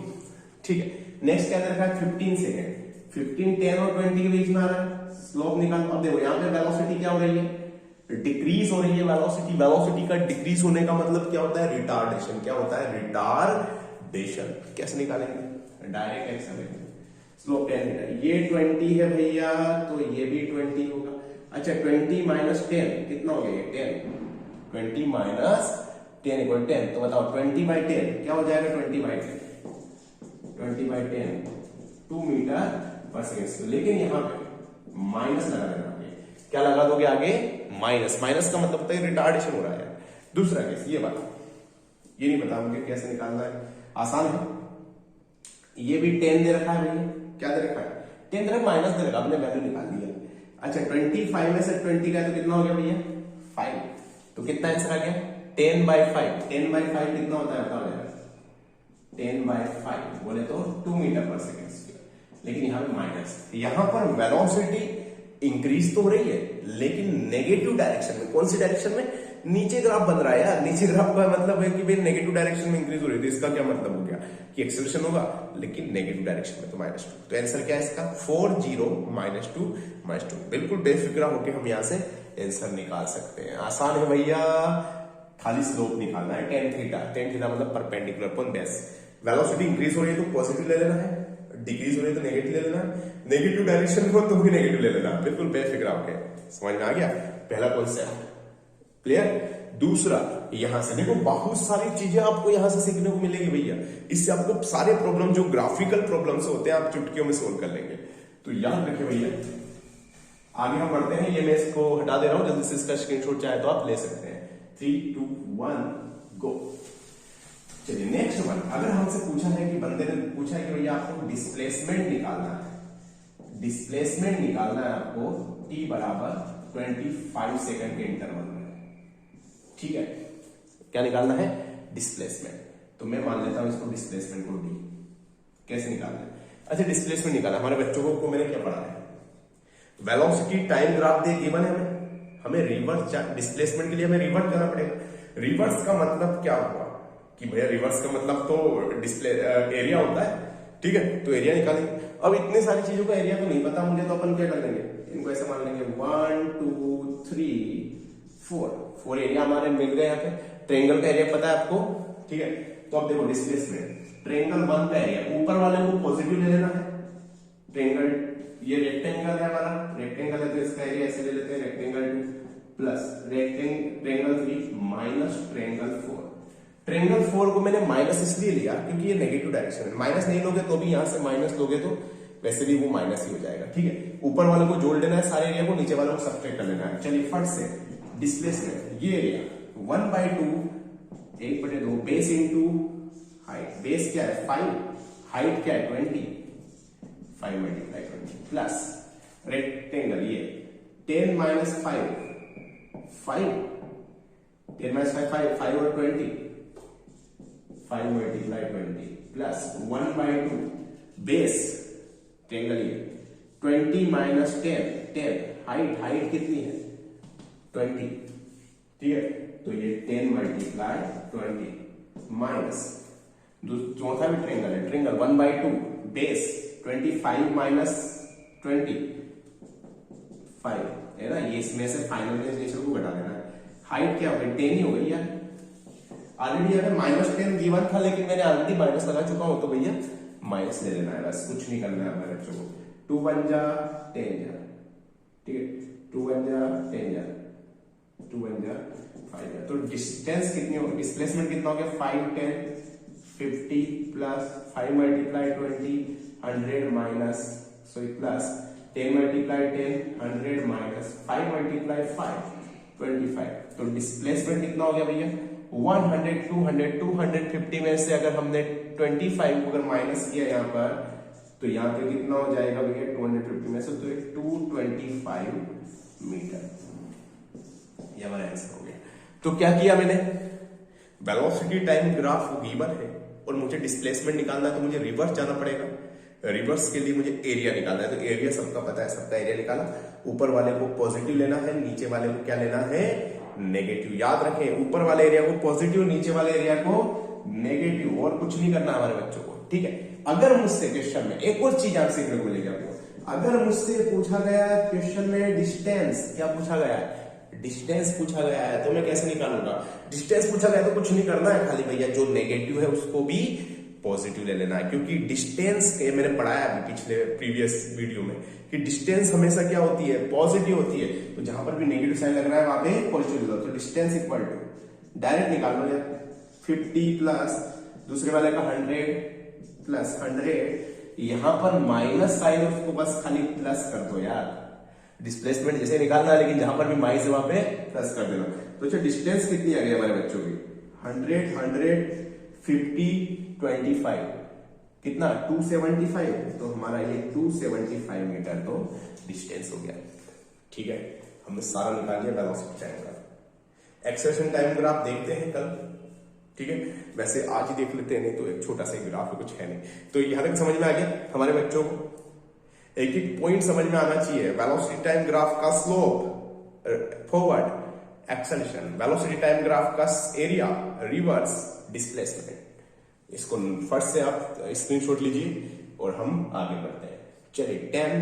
ठीक है, नेक्स्ट क्या रखा है? 15 सेकंड, 15 10 और 20 के बीच में आ रहा है, स्लोप निकालो। अब देखो यहाँ पे वेलोसिटी क्या हो रही है? डिक्रीज हो रही है वेलोसिटी का डिक्रीज होने का मतलब क्या होता है? रिटार्डेशन। क्या होता है? रिटार्डेशन। कैसे निकालेंगे? Direct acceleration. स्लोप 10 मीटर, ये 20 है भैया तो ये भी 20 होगा। अच्छा 20 माइनस 10 कितना हो गया? ये 10। 20 माइनस 10 इक्वल 10, तो बताओ 20/10 क्या हो जाएगा? 20/10 2 मीटर पर सेकंड। लेकिन यहाँ पे माइनस लगा देना आगे। क्या लगा दोगे आगे? माइनस का मतलब होता है रिटार्डेशन हो रहा है। दूसरा केस ये बताओ, ये नहीं पता मुझे कैसे निकालना है, आसान है। ये भी 10 दे रखा है भैया, क्या दे रखा है? 10 दे रखा, माइनस दे रखा, आपने वैल्यू निकाल दिया। अच्छा 25 में से 20 का तो कितना हो गया भैया? 5। तो कितना आंसर आ गया? 10/5। 10/5 कितना होता है बताओ यार? 10/5 बोले तो 2 मीटर पर सेकंड स्क्वायर। लेकिन यहाँ पे माइनस, यहाँ पर वेलोसिटी इंक्रीज तो हो रही है लेकिन नेगेटिव डायरेक्शन में। कौन सी डायरेक्शन में? नीचे ग्राफ बन रहा है यार। नीचे ग्राफ का मतलब है कि भाई नेगेटिव डायरेक्शन में इंक्रीज हो रही है, तो इसका क्या मतलब हो गया कि एक्सेलरेशन होगा लेकिन नेगेटिव डायरेक्शन में, तो -2। तो आंसर क्या है इसका? 40 -2 बिल्कुल बेफिक्रा होकर हम यहाँ से आंसर निकाल सकते हैं। आसान है भैया, खाली स्लोप निकालना है। tan थीटा मतलब perpendicular upon base. Velocity increase हो रही है तो पॉजिटिव ले लेना है, डिक्रीज हो रही है तो नेगेटिव ले लेना है, नेगेटिव डायरेक्शन में हो तो भी नेगेटिव ले लेना। बिल्कुल बेफिक्र होके। समझ में आ गया पहला कॉन्सेप्ट? क्लियर? दूसरा यहां से देखो, बहुत सारी चीजें आपको यहां से सीखने को मिलेगी भैया। इससे आपको सारे प्रॉब्लम जो ग्राफिकल प्रॉब्लम्स होते हैं आप चुटकियों में सोल्व कर लेंगे। तो याद रखिए भैया, आगे हम बढ़ते हैं। ये मैं इसको हटा दे रहा हूं, जल्दी से इसका स्क्रीनशॉट चाहे तो आप ले सकते हैं। 3 2 1 गो। चलिए नेक्स्ट वन, अगर हमसे पूछा है कि बंदे ने पूछा है कि भैया आपको डिस्प्लेसमेंट निकालना है, डिस्प्लेसमेंट निकालना है आपको t बराबर 25 सेकंड के इंटरवल में। ठीक है, क्या निकालना है? डिस्प्लेसमेंट। तो मैं मान लेता हूं इसको डिस्प्लेसमेंट को d। कैसे निकालना है? अच्छा डिस्प्लेसमेंट निकालना, हमारे बच्चों को मैंने क्या पढ़ा है? Velocity time graph they given है हमें रिवर्स डिस्प्लेसमेंट के लिए हमें रिवर्स जाना पड़ेगा। रिवर्स का मतलब क्या हुआ कि भैया रिवर्स का मतलब तो डिस्प्ले एरिया होता है। ठीक है, तो एरिया निकालेंगे। अब इतनी सारी चीजों का एरिया तो नहीं पता मुझे, तो अपन क्या कर लेंगे? इनको ऐसे मान लेंगे 1 2 3 4 एरिया हमारे मिल गए यहाँ पे। ट्रायंगल का एरिया पता है आपको? ठीक है, तो अब देखो डिस्प्लेसमेंट ट्रायंगल 1 का एरिया, ऊपर वाले को पॉजिटिव ले लेना है। ट्रायंगल ये रेक्टेंगल है हमारा, रेक्टेंगल है तो इसका एरिया ऐसे ले लेते हैं, rectangle 2 plus triangle 3 minus triangle 4। Triangle 4 को मैंने माइनस इसलिए लिया क्योंकि ये नेगेटिव डायरेक्शन है। माइनस नहीं लोगे तो भी यहां से माइनस लोगे तो वैसे भी वो माइनस ही हो जाएगा। ठीक है, ऊपर वाले को जोड़ लेना है सारे एरिया को, नीचे वाले को सब्ट्रैक्ट कर लेना है। चलिए फट से डिस्प्लेसमेंट, ये area 1/2 1/2 base into height. Base क्या है? 5, हाइट क्या है? 20, 5 × 20 प्लस रेक्टेंगल ये 10 - 5 5 10 - 5 और 20 5 × 20 प्लस 1/2 बेस ट्रायंगल ये 20 - 10 हाइट कितनी है? 20। ठीक है, तो ये 10 × 20 माइनस चौथा भी ट्रायंगल है, ट्रायंगल 1/2 बेस 25 माइनस 20 5 है ना। ये इसमें से फाइनल डेफिनेशन को घटा देना है। हाइट क्या हो गई? 10 ही हो गई यार, ऑलरेडी हमें -10 गिवन था, लेकिन मैंने ऑलरेडी माइनस लगा चुका हूं, तो भैया माइनस ले लेना है, बस कुछ नहीं करना है हमारे बच्चों को। 2 1 जा 10 जा, ठीक है, 2 1 जा 10 जा, 2 1 जा 5 जा। तो डिस्टेंस कितनी होगी, डिस्प्लेसमेंट कितना हो गया, 5 10 50 plus 5 multiply 20 100 minus plus 10 multiply 10 100 minus 5 multiply 5 25। तो डिस्प्लेसमेंट कितना हो गया भैया, 100 200 250 में से अगर हमने 25 को अगर माइनस किया यहाँ पर, तो यहाँ पे कितना हो जाएगा भैया 250 में से, तो 225 मीटर। ये हमारा आंसर हो गया। तो क्या किया मैंने, वेलोसिटी टाइम ग्राफ गिवन है और मुझे डिस्प्लेसमेंट निकालना है, तो मुझे रिवर्स जाना पड़ेगा। रिवर्स के लिए मुझे एरिया निकालना है, तो एरिया सबका पता है, सबका एरिया निकाला। ऊपर वाले को पॉजिटिव लेना है, नीचे वाले को क्या लेना है, नेगेटिव। याद रखें, ऊपर वाले एरिया को पॉजिटिव, नीचे वाले एरिया को नेगेटिव, और कुछ नहीं करना हमारे बच्चों को, ठीक है। अगर मुझसे क्वेश्चन में एक और चीज आप सीखने को मिलेगी आपको, अगर मुझसे पूछा गया क्वेश्चन में डिस्टेंस, क्या पूछा गया है, डिस्टेंस पूछा गया है, तो मैं कैसे निकालूंगा, डिस्टेंस पूछा गया तो कुछ नहीं करना है, खाली भैया जो नेगेटिव है उसको भी पॉजिटिव ले लेना है। क्योंकि डिस्टेंस के मैंने पढ़ाया अभी पिछले प्रीवियस वीडियो में कि डिस्टेंस हमेशा क्या होती है, पॉजिटिव होती है। तो जहां पर भी नेगेटिव साइन लग रहा है वहां पे पॉजिटिव ले लो। तो डिस्टेंस इक्वल टू डायरेक्ट निकाल लो, 50 प्लस दूसरे वाले का 100 प्लस 100, यहां पर माइनस साइन उसको बस खाली प्लस कर दो यार। डिस्प्लेसमेंट जैसे निकालना है, लेकिन जहां पर भी माइनस है वहां पे प्लस कर देना। तो अच्छा डिस्टेंस कितनी आ गई हमारे बच्चों की, 100 100 50 25 कितना 275। तो हमारा ये 275 मीटर तो डिस्टेंस हो गया, ठीक है। हमने सारा निकाल लिया velocity time graph. Acceleration time graph देखते हैं कल, ठीक है। वैसे आज ही देख लेते हैं, नहीं तो एक छोटा सा ग्राफ है, कुछ है नहीं। तो यहां तक समझ में आ गया हमारे बच्चों को, एक एक पॉइंट समझ में आना चाहिए। वेलोसिटी टाइम ग्राफ का slope, forward, acceleration, velocity time graph का एरिया, रिवर्स, डिस्प्लेसमेंट। इसको फर्स्ट से आप स्क्रीनशॉट लीजिए और हम आगे बढ़ते हैं। चलिए 10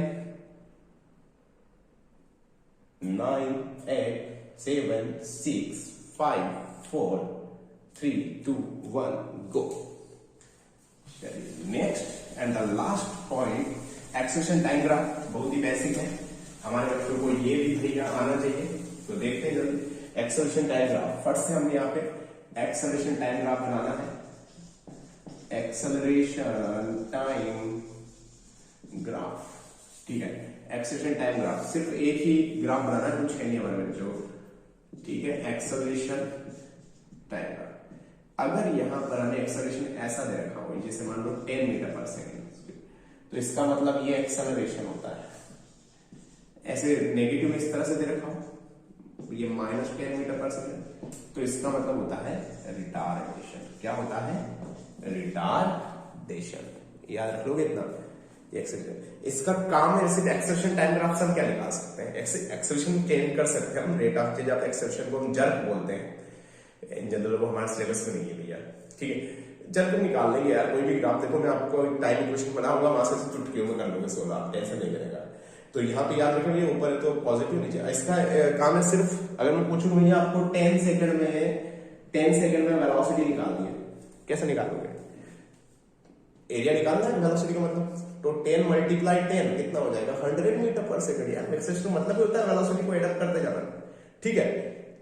9 8 7 6 5 4 3 2 1 गो। चलिए next and the last point, acceleration time graph. बहुत ही बेसिक है, हमारे बच्चों को ये भी भैया आना चाहिए। तो देखते हैं जल्दी एक्सेलरेशन टाइम ग्राफ। फर्स्ट से हमने यहाँ पे एक्सेलरेशन टाइम ग्राफ बनाना है। एक्सेलरेशन टाइम ग्राफ, ठीक है। एक्सेलरेशन टाइम ग्राफ सिर्फ एक ही ग्राफ बनाना है, कुछ है नहीं हमारे बच्चों, ठीक है। एक्सेलरेशन टाइम ग्राफ, अगर यहां पर हमें एक्सेलरेशन ऐसा दे रखा हो, जैसे मान लो 10 मीटर पर सेकेंड, तो इसका मतलब ये एक्सेलरेशन होता है। ऐसे नेगेटिव में इस तरह से दे रखा हो, ये -10 मीटर पर सेकेंड, तो इसका मतलब होता है रिटार्डेशन। क्या होता है, रिटार्डेशन। याद रख लोगे इतना, इसका काम है। सिर्फ एक्सेलरेशन टाइम ग्राफ से हम क्या निकाल सकते हैं, एक्सेलरेशन चेंज कर सकते हैं हम, rate of change of acceleration को हम जर्क बोलते हैं। इन जनरल वो हमारे सिलेबस में नहीं है भैया, ठीक है। जर्क निकाल लेंगे यार, कोई भी ग्राफ देखो, मैं आपको टाइम इक्वेशन बनाऊंगा, वहां से चुटकियों में कर लोगे सोल्व, आप टेंशन नहीं करेगा। तो यहाँ पे याद रखेंगे, ऊपर है तो पॉजिटिव, नीचे। इसका काम है सिर्फ, अगर मैं पूछूं भैया आपको 10 सेकंड में वेलोसिटी निकालनी है, कैसे निकालोगे, एरिया निकालना है वेलोसिटी का मतलब, तो 10 मल्टीप्लाई 10 कितना हो जाएगा, 100 मीटर पर सेकंड। यार एक्सेलरेशन मतलब होता है वेलोसिटी को एडप्ट करते जाना, ठीक है।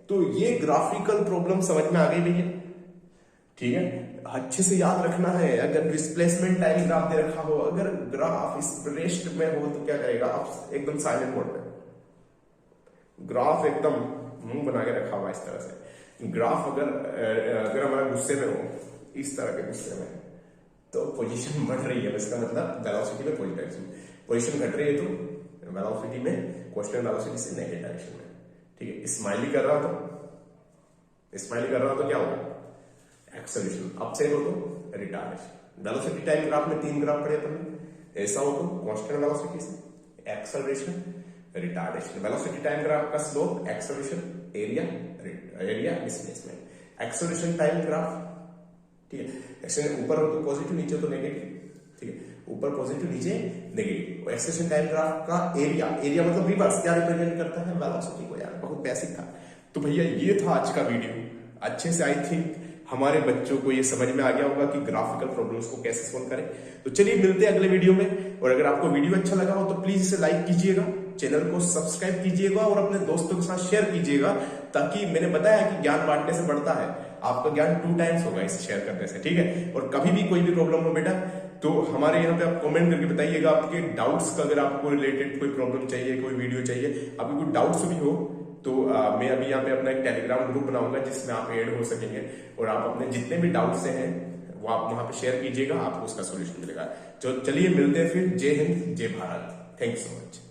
तो ये ग्राफिकल प्रॉब्लम समझ में आ गई भैया, ठीक है। अच्छे से याद रखना है, अगर डिस्प्लेसमेंट टाइम ग्राफ दे रखा हो, अगर ग्राफ इस रेस्ट में हो तो क्या करेगा, आप एकदम साइलेंट मोड में, ग्राफ एकदम मुंह बना के रखा हुआ इस तरह से। ग्राफ अगर हमारे गुस्से में हो, इस तरह के गुस्से में, तो पोजीशन बढ़ रही है, इसका मतलब वेलोसिटी में पोजीशन घट रही है, तो वेलोसिटी में क्वेश्चन वेलोसिटी से नेगेटिव डायरेक्शन में, ठीक है। स्माइली कर रहा हो तो क्या होगा, एक्सेलरेशन। अप से हो तो रिटार्डेशन। वेलोसिटी टाइम ग्राफ में 3 ग्राफ पढ़े अपन, ऐसा हो तो कांस्टेंट वेलोसिटी से acceleration, retardation. Velocity time graph का slope, acceleration, area displacement. Acceleration time graph, ठीक है। एक्सेलरेशन ऊपर हो तो पॉजिटिव, नीचे तो नेगेटिव, ठीक है। ऊपर पॉजिटिव, नीचे नेगेटिव। एक्सेलरेशन टाइम ग्राफ का एरिया मतलब रिवर्स, क्या रिप्रेजेंट करता है, वेलोसिटी को। यार बहुत बेसिक था। तो भैया ये था आज का वीडियो। अच्छे से आई थिंक हमारे बच्चों को ये समझ में आ गया होगा कि ग्राफिकल प्रॉब्लम्स को कैसे सोल्व करें। तो चलिए मिलते हैं अगले वीडियो में। और अगर आपको वीडियो अच्छा लगा हो तो प्लीज इसे लाइक कीजिएगा, चैनल को सब्सक्राइब कीजिएगा और अपने दोस्तों के साथ शेयर कीजिएगा, ताकि मैंने बताया कि ज्ञान बांटने से बढ़ता है, आपका ज्ञान 2 टाइम्स होगा इसे शेयर करने से, ठीक है। और कभी भी कोई भी प्रॉब्लम हो बेटा तो हमारे यहाँ पे आप कमेंट करके बताइएगा आपके डाउट्स का। अगर आपको रिलेटेड कोई प्रॉब्लम चाहिए, कोई वीडियो चाहिए, आपको कोई डाउट्स भी हो तो मैं अभी यहाँ पे अपना एक टेलीग्राम ग्रुप बनाऊंगा जिसमें आप ऐड हो सकेंगे और आप अपने जितने भी डाउट्स हैं वो आप वहां पे शेयर कीजिएगा, आपको उसका सोल्यूशन मिलेगा। चलिए मिलते हैं फिर। जय हिंद, जय Bharat. Thank you so much.